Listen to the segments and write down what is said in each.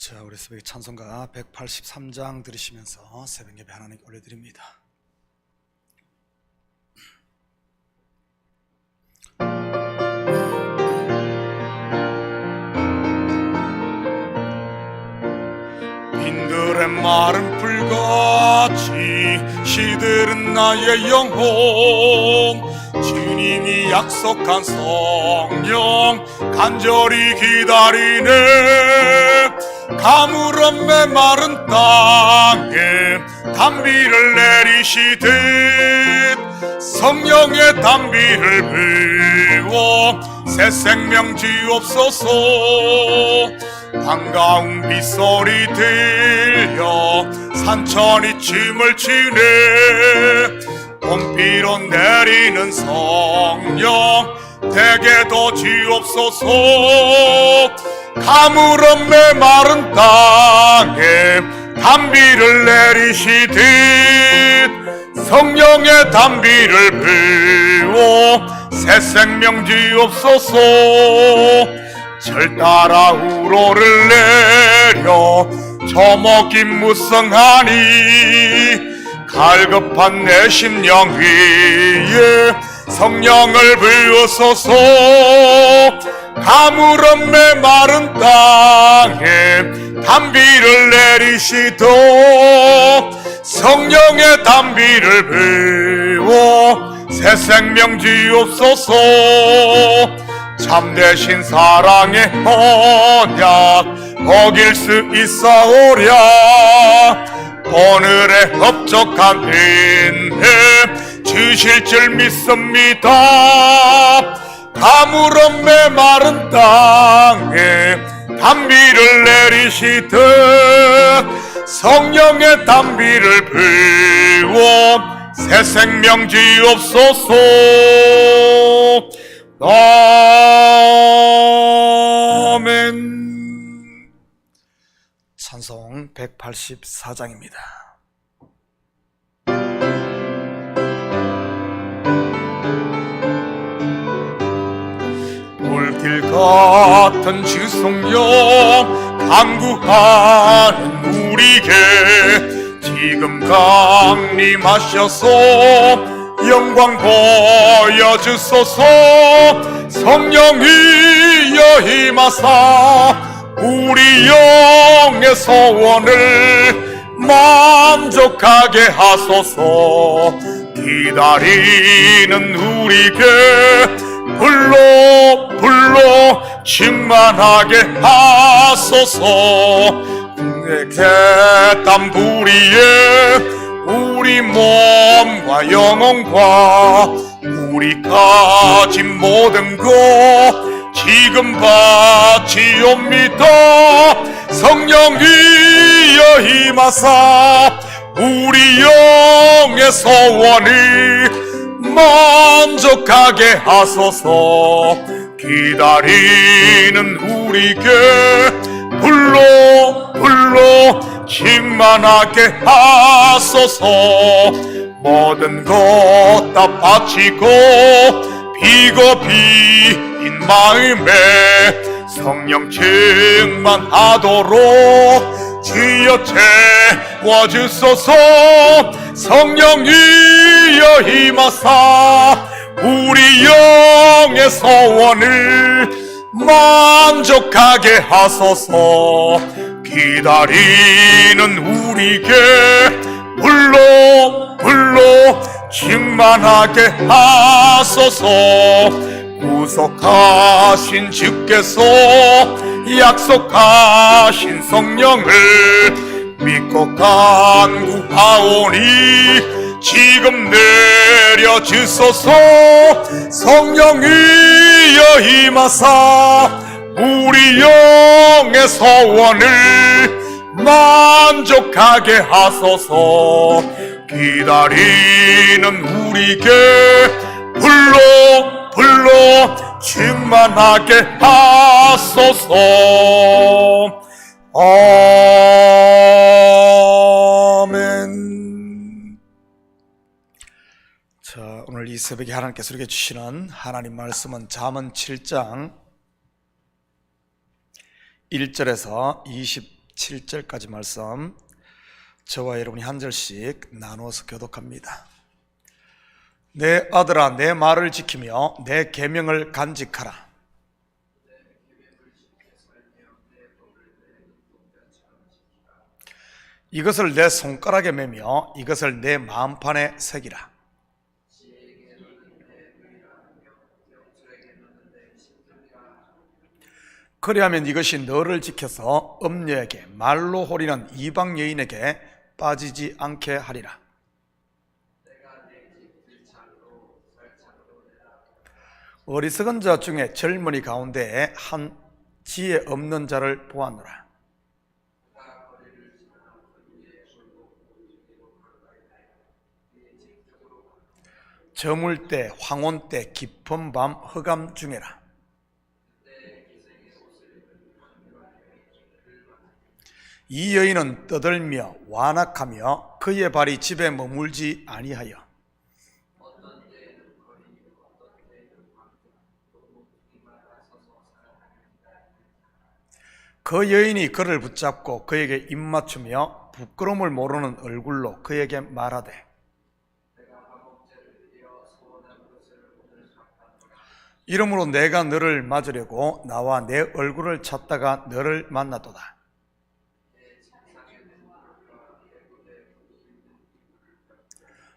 자, 우리 새벽 찬송가 183장 들으시면서 새벽 예배 하나님께 올려드립니다. 빈들의 마른 풀같이 시들은 나의 영혼, 주님이 약속한 성령 간절히 기다리네. 가물은 메마른 땅에 단비를 내리시듯 성령의 단비를 부어 새 생명 주옵소서. 반가운 빗소리 들려 산천이 춤을 추네. 봄비로 내리는 성령 대개도 주옵소서. 가물은 메마른 땅에 단비를 내리시듯 성령의 단비를 부어 새 생명 주옵소서. 절 따라 우로를 내려 저먹긴 무성하니 갈급한 내 심령 위에 성령을 부으소서. 가물은 메마른 땅에 단비를 내리시도 성령의 단비를 부어 새 생명 주옵소서. 참되신 사랑의 언약 어길 수 있사오랴. 오늘의 흡족한 은혜 주실 줄 믿습니다. 가물은 메마른 땅에 단비를 내리시듯 성령의 단비를 부어 새 생명 주옵소서. 아멘. 찬송 184장입니다. 불길 같은 주 성령 간구하는 우리에게 지금 강림하셔서 영광 보여주소서. 성령이여 임하사 우리 영의 소원을 만족하게 하소서. 기다리는 우리에게 불러 충만하게 하소서. 내게 땀 부리에 우리 몸과 영혼과 우리 가진 모든 것 지금 바치옵니다. 성령이여 임하사 우리 영의 소원을 만족하게 하소서. 기다리는 우리에게 불러 충만하게 하소서. 모든 것 다 바치고 비겁인 마음에 성령 충만하도록 주여 채워주소서. 성령이여 임하사 우리 영의 소원을 만족하게 하소서. 기다리는 우리에게 불러 충만하게 하소서. 구속하신 주께서 약속하신 성령을 믿고 간구하오니 지금 내려주소서. 성령이여 임하사 우리 영의 소원을 만족하게 하소서. 기다리는 우리에게 불러 충만하게 하소서. 아멘. 자, 오늘 이 새벽에 하나님께서 우리에게 주시는 하나님 말씀은 잠언 7장 1절에서 7절까지 말씀 저와 여러분이 한 절씩 나누어서 교독합니다. 내 아들아, 내 말을 지키며 내 계명을 간직하라. 이것을 내 손가락에 매며 이것을 내 마음판에 새기라. 그리하면 이것이 너를 지켜서 음녀에게 말로 호리는 이방 여인에게 빠지지 않게 하리라. 어리석은 자 중에 젊은이 가운데에 한 지혜 없는 자를 보았노라. 저물 때, 황혼 때, 깊은 밤, 흑암 중에라. 이 여인은 떠들며 완악하며 그의 발이 집에 머물지 아니하여 그 여인이 그를 붙잡고 그에게 입맞추며 부끄러움을 모르는 얼굴로 그에게 말하되 이러므로 내가 너를 맞으려고 나와 내 얼굴을 찾다가 너를 만나도다.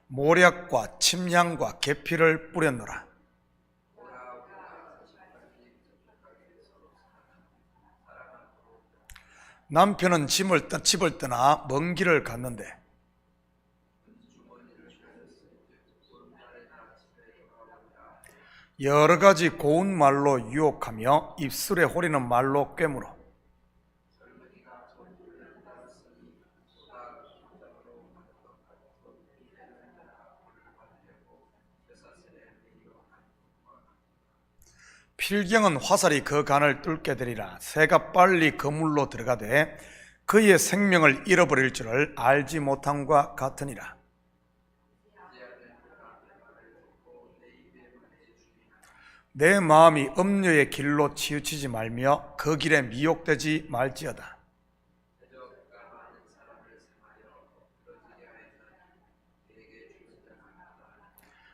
모략과 침향과 계피를 뿌렸노라. 남편은 집을 떠나 먼 길을 갔는데 여러 가지 고운 말로 유혹하며 입술에 호리는 말로 꿰물어 필경은 화살이 그 간을 뚫게 되리라. 새가 빨리 그물로 들어가되 그의 생명을 잃어버릴 줄을 알지 못함과 같으니라. 내 마음이 음녀의 길로 치우치지 말며 그 길에 미혹되지 말지어다.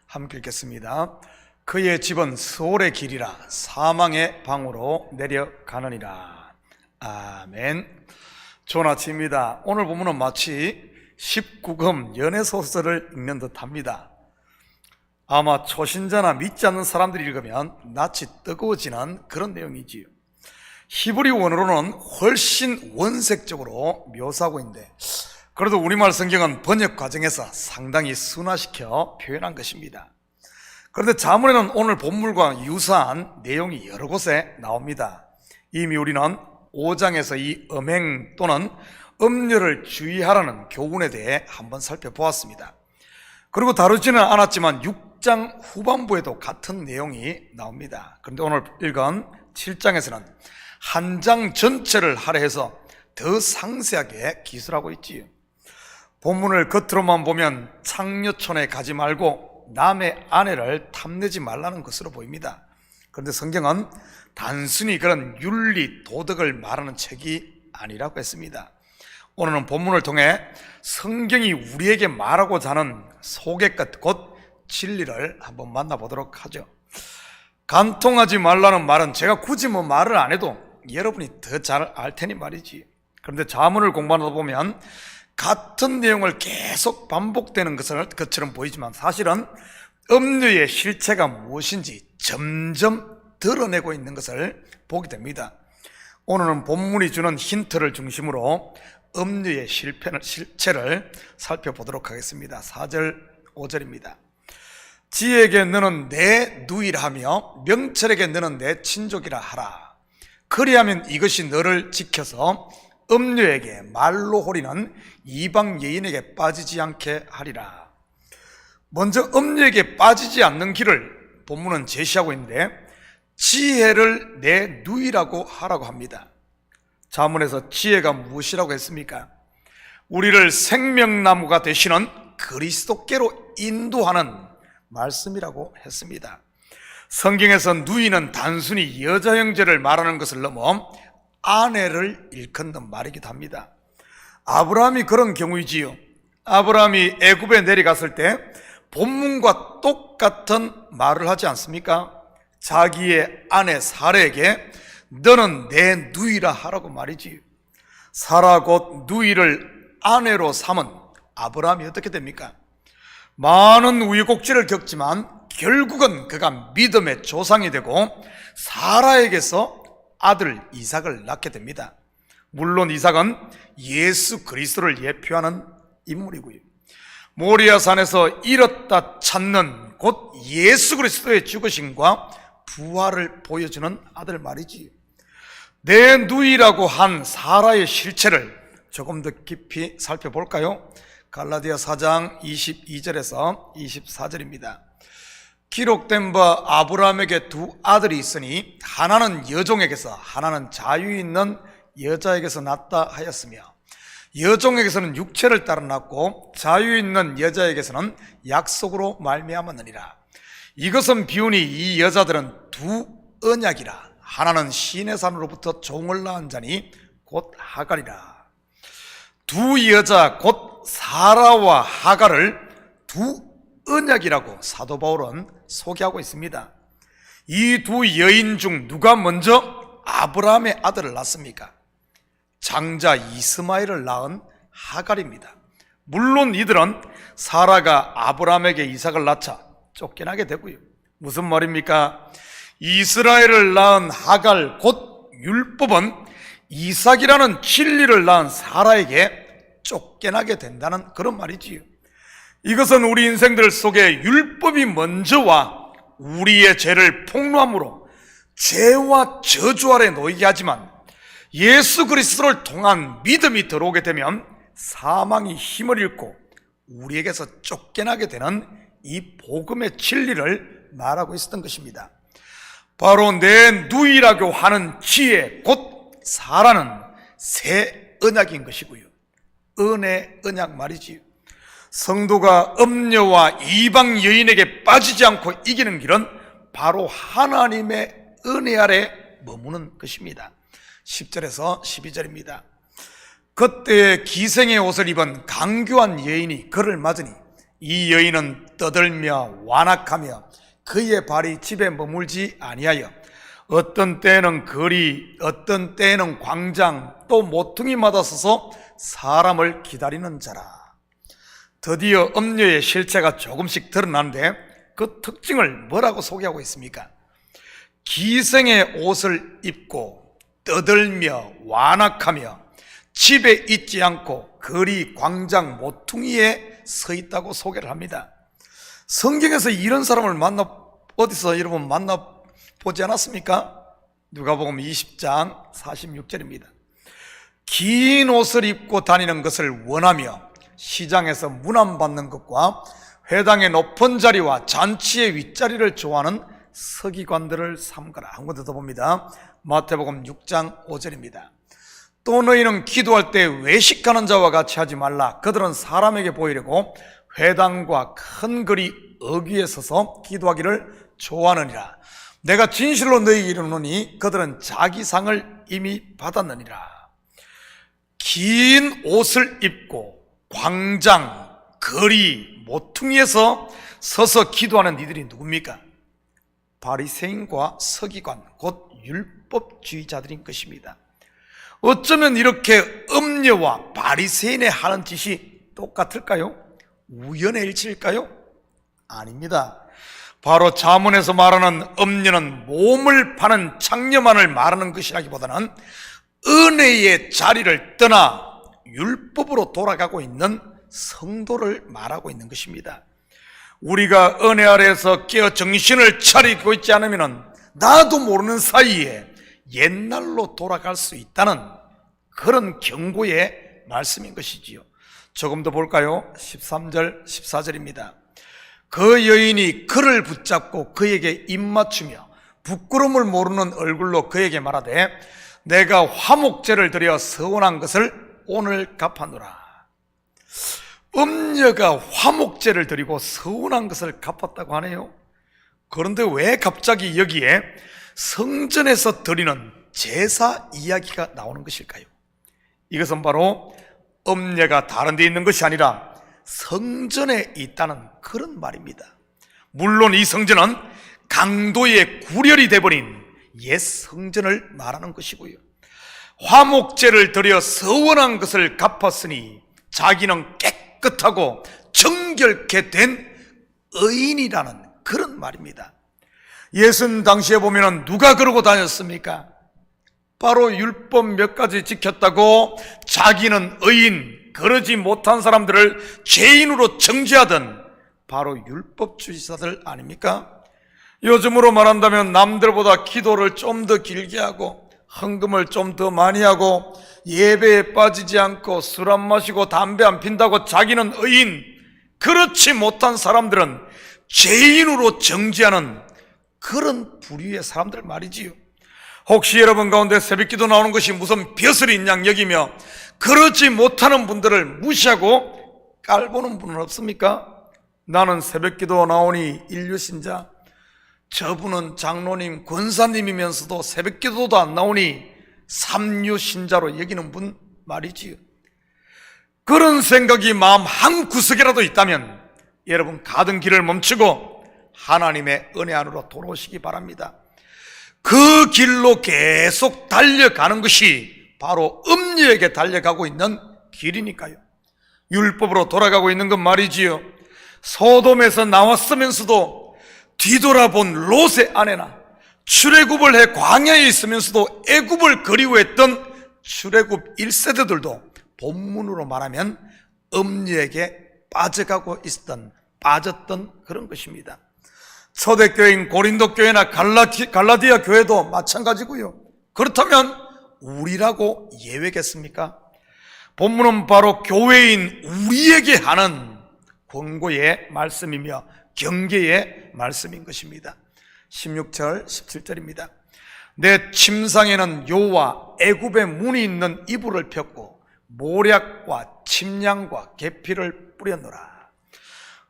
함께 읽겠습니다. 그의 집은 스올의 길이라 사망의 방으로 내려가느니라. 아멘. 좋은 아침입니다. 오늘 본문은 마치 19금 연애소설을 읽는 듯합니다. 아마 초신자나 믿지 않는 사람들이 읽으면 낯이 뜨거워지는 그런 내용이지요. 히브리 원어로는 훨씬 원색적으로 묘사하고 있는데 그래도 우리말 성경은 번역 과정에서 상당히 순화시켜 표현한 것입니다. 그런데 자문에는 오늘 본문과 유사한 내용이 여러 곳에 나옵니다. 이미 우리는 5장에서 이 음행 또는 음녀를 주의하라는 교훈에 대해 한번 살펴보았습니다. 그리고 다루지는 않았지만 6장 후반부에도 같은 내용이 나옵니다. 그런데 오늘 읽은 7장에서는 한 장 전체를 할애해서 더 상세하게 기술하고 있지요. 본문을 겉으로만 보면 창녀촌에 가지 말고 남의 아내를 탐내지 말라는 것으로 보입니다. 그런데 성경은 단순히 그런 윤리, 도덕을 말하는 책이 아니라고 했습니다. 오늘은 본문을 통해 성경이 우리에게 말하고자 하는 소개끝, 곧 진리를 한번 만나보도록 하죠. 간통하지 말라는 말은 제가 굳이 말을 안 해도 여러분이 더 잘 알 테니 말이지. 그런데 자문을 공부하다 보면 같은 내용을 계속 반복되는 것처럼 보이지만 사실은 음녀의 실체가 무엇인지 점점 드러내고 있는 것을 보게 됩니다. 오늘은 본문이 주는 힌트를 중심으로 음녀의 실체를 살펴보도록 하겠습니다. 4절 5절입니다. 지혜에게 너는 내 누이라 하며 명철에게 너는 내 친족이라 하라. 그리하면 이것이 너를 지켜서 음녀에게 말로 호리는 이방 여인에게 빠지지 않게 하리라. 먼저 음녀에게 빠지지 않는 길을 본문은 제시하고 있는데 지혜를 내 누이라고 하라고 합니다. 자문에서 지혜가 무엇이라고 했습니까? 우리를 생명나무가 되시는 그리스도께로 인도하는 말씀이라고 했습니다. 성경에서 누이는 단순히 여자 형제를 말하는 것을 넘어 아내를 일컫는 말이기도 합니다. 아브라함이 그런 경우이지요. 아브라함이 애굽에 내려갔을 때 본문과 똑같은 말을 하지 않습니까? 자기의 아내 사라에게 너는 내 누이라 하라고 말이지요. 사라 곧 누이를 아내로 삼은 아브라함이 어떻게 됩니까? 많은 우여곡절을 겪지만 결국은 그가 믿음의 조상이 되고 사라에게서 아들 이삭을 낳게 됩니다. 물론 이삭은 예수 그리스도를 예표하는 인물이고요. 모리아산에서 잃었다 찾는 곧 예수 그리스도의 죽으심과 부활을 보여주는 아들 말이지요. 내 누이라고 한 사라의 실체를 조금 더 깊이 살펴볼까요? 갈라디아 4장 22절에서 24절입니다. 기록된 바 아브라함에게 두 아들이 있으니 하나는 여종에게서 하나는 자유 있는 여자에게서 났다 하였으며 여종에게서는 육체를 따라 났고 자유 있는 여자에게서는 약속으로 말미암았느니라. 이것은 비유니 이 여자들은 두 언약이라. 하나는 시내산으로부터 종을 낳은 자니 곧 하갈이라. 두 여자 곧 사라와 하갈을 두 언약이라고 사도 바울은 소개하고 있습니다. 이 두 여인 중 누가 먼저 아브라함의 아들을 낳습니까? 장자 이스마엘을 낳은 하갈입니다. 물론 이들은 사라가 아브라함에게 이삭을 낳자 쫓겨나게 되고요. 무슨 말입니까? 이스라엘을 낳은 하갈 곧 율법은 이삭이라는 진리를 낳은 사라에게 쫓겨나게 된다는 그런 말이지요. 이것은 우리 인생들 속에 율법이 먼저 와 우리의 죄를 폭로함으로 죄와 저주 아래 놓이게 하지만 예수 그리스도를 통한 믿음이 들어오게 되면 사망이 힘을 잃고 우리에게서 쫓겨나게 되는 이 복음의 진리를 말하고 있었던 것입니다. 바로 내 누이라고 하는 지혜 곧 사라는 새 언약인 것이고요. 은혜 언약 말이지요. 성도가 음녀와 이방 여인에게 빠지지 않고 이기는 길은 바로 하나님의 은혜 아래 머무는 것입니다. 10절에서 12절입니다. 그때 기생의 옷을 입은 강교한 여인이 그를 맞으니 이 여인은 떠들며 완악하며 그의 발이 집에 머물지 아니하여 어떤 때에는 거리, 어떤 때에는 광장, 또 모퉁이마다 서서 사람을 기다리는 자라. 드디어 음녀의 실체가 조금씩 드러나는데 그 특징을 뭐라고 소개하고 있습니까? 기생의 옷을 입고 떠들며 완악하며 집에 있지 않고 거리, 광장, 모퉁이에 서 있다고 소개를 합니다. 성경에서 이런 사람을 어디서 여러분 만나보지 않았습니까? 누가복음 20장 46절입니다. 긴 옷을 입고 다니는 것을 원하며 시장에서 문안받는 것과 회당의 높은 자리와 잔치의 윗자리를 좋아하는 서기관들을 삼가라. 한 번 더 봅니다. 마태복음 6장 5절입니다. 또 너희는 기도할 때 외식하는 자와 같이 하지 말라. 그들은 사람에게 보이려고 회당과 큰 거리 어귀에 서서 기도하기를 좋아하느니라. 내가 진실로 너희에게 이르노니 그들은 자기 상을 이미 받았느니라. 긴 옷을 입고 광장, 거리, 모퉁이에서 서서 기도하는 이들이 누굽니까? 바리새인과 서기관, 곧 율법주의자들인 것입니다. 어쩌면 이렇게 음녀와 바리새인의 하는 짓이 똑같을까요? 우연의 일치일까요? 아닙니다. 바로 자문에서 말하는 음녀는 몸을 파는 장녀만을 말하는 것이라기보다는 은혜의 자리를 떠나 율법으로 돌아가고 있는 성도를 말하고 있는 것입니다. 우리가 은혜 아래에서 깨어 정신을 차리고 있지 않으면 나도 모르는 사이에 옛날로 돌아갈 수 있다는 그런 경고의 말씀인 것이지요. 조금 더 볼까요? 13절 14절입니다. 그 여인이 그를 붙잡고 그에게 입맞추며 부끄러움을 모르는 얼굴로 그에게 말하되 내가 화목제를 드려 서원한 것을 오늘 갚았노라. 음녀가 화목제를 드리고 서운한 것을 갚았다고 하네요. 그런데 왜 갑자기 여기에 성전에서 드리는 제사 이야기가 나오는 것일까요? 이것은 바로 음녀가 다른 데 있는 것이 아니라 성전에 있다는 그런 말입니다. 물론 이 성전은 강도의 구렬이 돼버린 옛 성전을 말하는 것이고요, 화목제를 드려 서원한 것을 갚았으니 자기는 깨끗하고 정결케 된 의인이라는 그런 말입니다. 예수님 당시에 보면 누가 그러고 다녔습니까? 바로 율법 몇 가지 지켰다고 자기는 의인, 그러지 못한 사람들을 죄인으로 정죄하던 바로 율법주의자들 아닙니까? 요즘으로 말한다면 남들보다 기도를 좀 더 길게 하고 헌금을 좀 더 많이 하고 예배에 빠지지 않고 술 안 마시고 담배 안 핀다고 자기는 의인, 그렇지 못한 사람들은 죄인으로 정죄하는 그런 부류의 사람들 말이지요. 혹시 여러분 가운데 새벽기도 나오는 것이 무슨 벼슬인 양 여기며 그렇지 못하는 분들을 무시하고 깔보는 분은 없습니까? 나는 새벽기도 나오니 인류신자, 저분은 장로님, 권사님이면서도 새벽기도도 안 나오니 삼류신자로 여기는 분 말이지요. 그런 생각이 마음 한 구석이라도 있다면 여러분 가던 길을 멈추고 하나님의 은혜 안으로 돌아오시기 바랍니다. 그 길로 계속 달려가는 것이 바로 음녀에게 달려가고 있는 길이니까요. 율법으로 돌아가고 있는 건 말이지요, 소돔에서 나왔으면서도 뒤돌아본 롯의 아내나 출애굽을 해 광야에 있으면서도 애굽을 그리워했던 출애굽 1세대들도 본문으로 말하면 음녀에게 빠졌던 그런 것입니다. 초대교회인 고린도 교회나 갈라디아 교회도 마찬가지고요. 그렇다면 우리라고 예외겠습니까? 본문은 바로 교회인 우리에게 하는 권고의 말씀이며 경계의 말씀인 것입니다. 16절 17절입니다. 내 침상에는 요와 애굽의 문이 있는 이불을 폈고 모략과 침향과 계피를 뿌렸노라.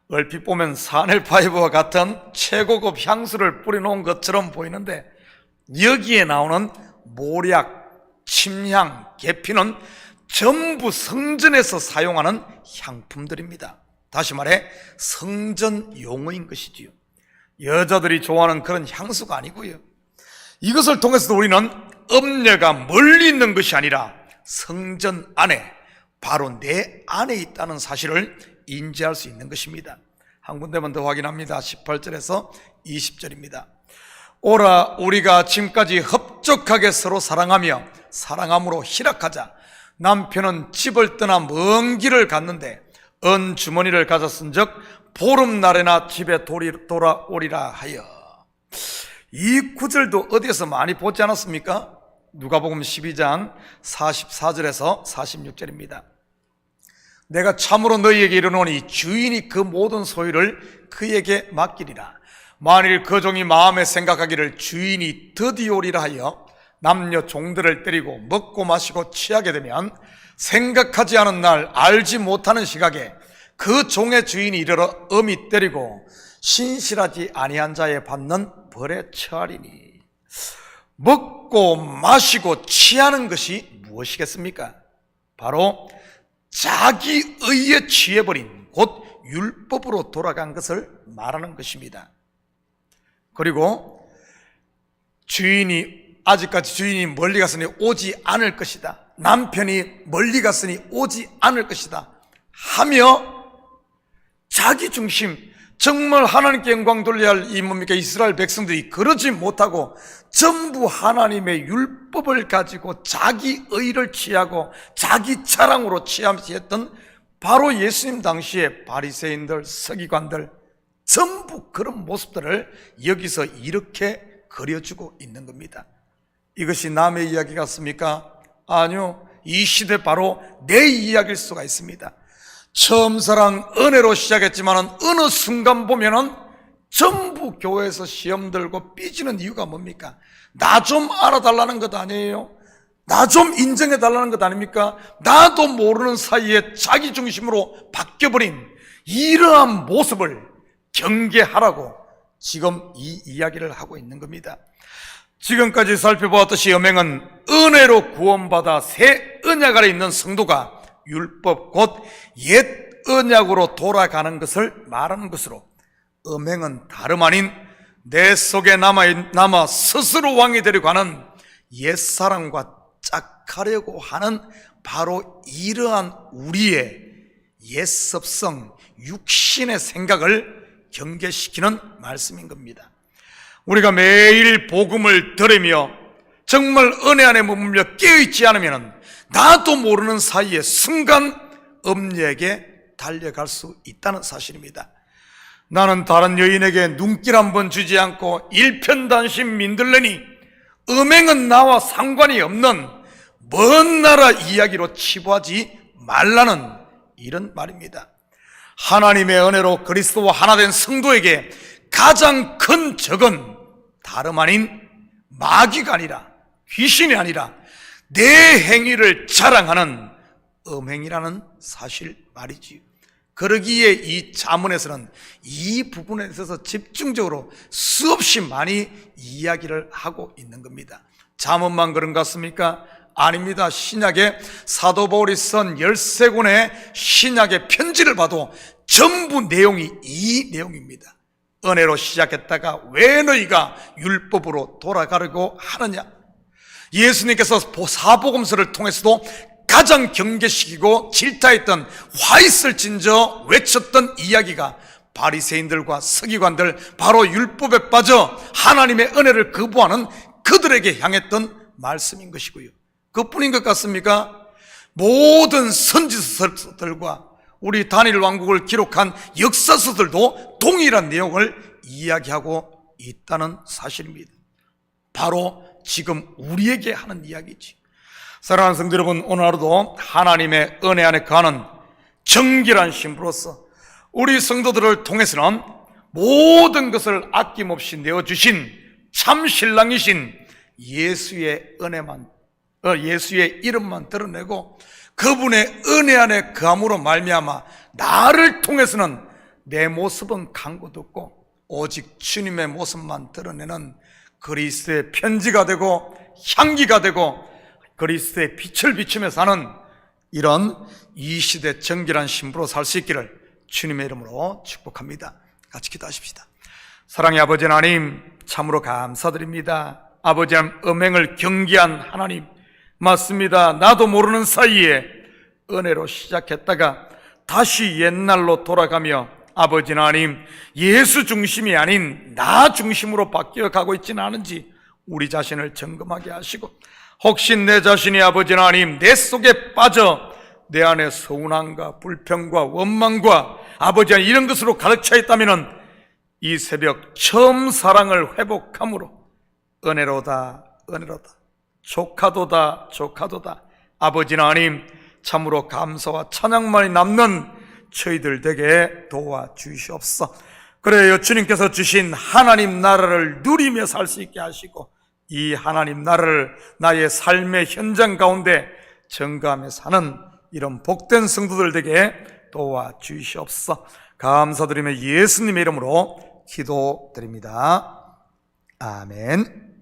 얼핏 보면 사넬파이브와 같은 최고급 향수를 뿌려놓은 것처럼 보이는데, 여기에 나오는 모략, 침향, 계피는 전부 성전에서 사용하는 향품들입니다. 다시 말해 성전 용어인 것이지요. 여자들이 좋아하는 그런 향수가 아니고요. 이것을 통해서도 우리는 음녀가 멀리 있는 것이 아니라 성전 안에, 바로 내 안에 있다는 사실을 인지할 수 있는 것입니다. 한 군데만 더 확인합니다. 18절에서 20절입니다. 오라, 우리가 지금까지 흡족하게 서로 사랑하며 사랑함으로 희락하자. 남편은 집을 떠나 먼 길을 갔는데 은 주머니를 가졌은즉 보름날에나 집에 돌아오리라 하여. 이 구절도 어디에서 많이 보지 않았습니까? 누가복음 12장 44절에서 46절입니다. 내가 참으로 너희에게 이르노니 주인이 그 모든 소유를 그에게 맡기리라. 만일 그 종이 마음에 생각하기를 주인이 드디어 오리라 하여 남녀 종들을 때리고 먹고 마시고 취하게 되면 생각하지 않은 날, 알지 못하는 시각에 그 종의 주인이 이르러 엄히 때리고 신실하지 아니한 자에 받는 벌에 처하리니. 먹고 마시고 취하는 것이 무엇이겠습니까? 바로 자기 의에 취해버린, 곧 율법으로 돌아간 것을 말하는 것입니다. 그리고 아직까지 주인이 멀리 갔으니 오지 않을 것이다, 남편이 멀리 갔으니 오지 않을 것이다 하며 자기 중심, 정말 하나님께 영광 돌려야 할 이 뭡니까? 이스라엘 백성들이 그러지 못하고 전부 하나님의 율법을 가지고 자기 의를 취하고 자기 자랑으로 취함시했던 바로 예수님 당시의 바리새인들, 서기관들, 전부 그런 모습들을 여기서 이렇게 그려주고 있는 겁니다. 이것이 남의 이야기 같습니까? 아니요, 이 시대 바로 내 이야기일 수가 있습니다. 처음 사랑 은혜로 시작했지만 어느 순간 보면은 전부 교회에서 시험 들고 삐지는 이유가 뭡니까? 나 좀 알아달라는 것 아니에요? 나 좀 인정해달라는 것 아닙니까? 나도 모르는 사이에 자기 중심으로 바뀌어버린 이러한 모습을 경계하라고 지금 이 이야기를 하고 있는 겁니다. 지금까지 살펴보았듯이 음행은 은혜로 구원받아 새 언약 아래 있는 성도가 율법 곧 옛 언약으로 돌아가는 것을 말하는 것으로, 음행은 다름 아닌 내 속에 남아 스스로 왕이 되려고 하는 옛사람과 짝하려고 하는 바로 이러한 우리의 옛습성, 육신의 생각을 경계시키는 말씀인 겁니다. 우리가 매일 복음을 들으며 정말 은혜 안에 머물며 깨어있지 않으면 나도 모르는 사이에 순간 음력에 달려갈 수 있다는 사실입니다. 나는 다른 여인에게 눈길 한번 주지 않고 일편단심 민들레니 음행은 나와 상관이 없는 먼 나라 이야기로 치부하지 말라는 이런 말입니다. 하나님의 은혜로 그리스도와 하나 된 성도에게 가장 큰 적은 다름 아닌 마귀가 아니라, 귀신이 아니라 내 행위를 자랑하는 음행이라는 사실 말이지요. 그러기에 이 자문에서는 이 부분에 있어서 집중적으로 수없이 많이 이야기를 하고 있는 겁니다. 자문만 그런 것 같습니까? 아닙니다. 신약에 사도 바울이 쓴 13권의 신약의 편지를 봐도 전부 내용이 이 내용입니다. 은혜로 시작했다가 왜 너희가 율법으로 돌아가려고 하느냐? 예수님께서 사복음서를 통해서도 가장 경계시키고 질타했던, 화 있을진저 외쳤던 이야기가 바리새인들과 서기관들, 바로 율법에 빠져 하나님의 은혜를 거부하는 그들에게 향했던 말씀인 것이고요. 그뿐인 것 같습니까? 모든 선지서들과 우리 다니엘 왕국을 기록한 역사서들도 동일한 내용을 이야기하고 있다는 사실입니다. 바로 지금 우리에게 하는 이야기지. 사랑하는 성도 여러분, 오늘 하루도 하나님의 은혜 안에 거하는 정결한 신부로서 우리 성도들을 통해서는 모든 것을 아낌없이 내어주신 참 신랑이신 예수의 은혜만, 예수의 이름만 드러내고 그분의 은혜 안에 거함으로 말미암아 나를 통해서는 내 모습은 간고도 없고 오직 주님의 모습만 드러내는 그리스도의 편지가 되고 향기가 되고 그리스도의 빛을 비추며 사는 이런 이 시대 정결한 신부로 살 수 있기를 주님의 이름으로 축복합니다. 같이 기도하십시다. 사랑의 아버지 하나님, 참으로 감사드립니다. 아버지 하나님, 음행을 경계한 하나님, 맞습니다. 나도 모르는 사이에 은혜로 시작했다가 다시 옛날로 돌아가며 아버지 하나님, 예수 중심이 아닌 나 중심으로 바뀌어 가고 있지는 않은지 우리 자신을 점검하게 하시고, 혹시 내 자신이 아버지 하나님 내 속에 빠져 내 안에 서운함과 불평과 원망과 아버지 하나님 이런 것으로 가득 차 있다면 이 새벽 처음 사랑을 회복함으로 은혜로다 은혜로다 조카도다 조카도다 아버지 하나님 참으로 감사와 찬양만이 남는 저희들 되게 도와주시옵소서. 그래요, 주님께서 주신 하나님 나라를 누리며 살 수 있게 하시고 이 하나님 나라를 나의 삶의 현장 가운데 증거하며 사는 이런 복된 성도들 되게 도와주시옵소서. 감사드리며 예수님의 이름으로 기도드립니다. 아멘.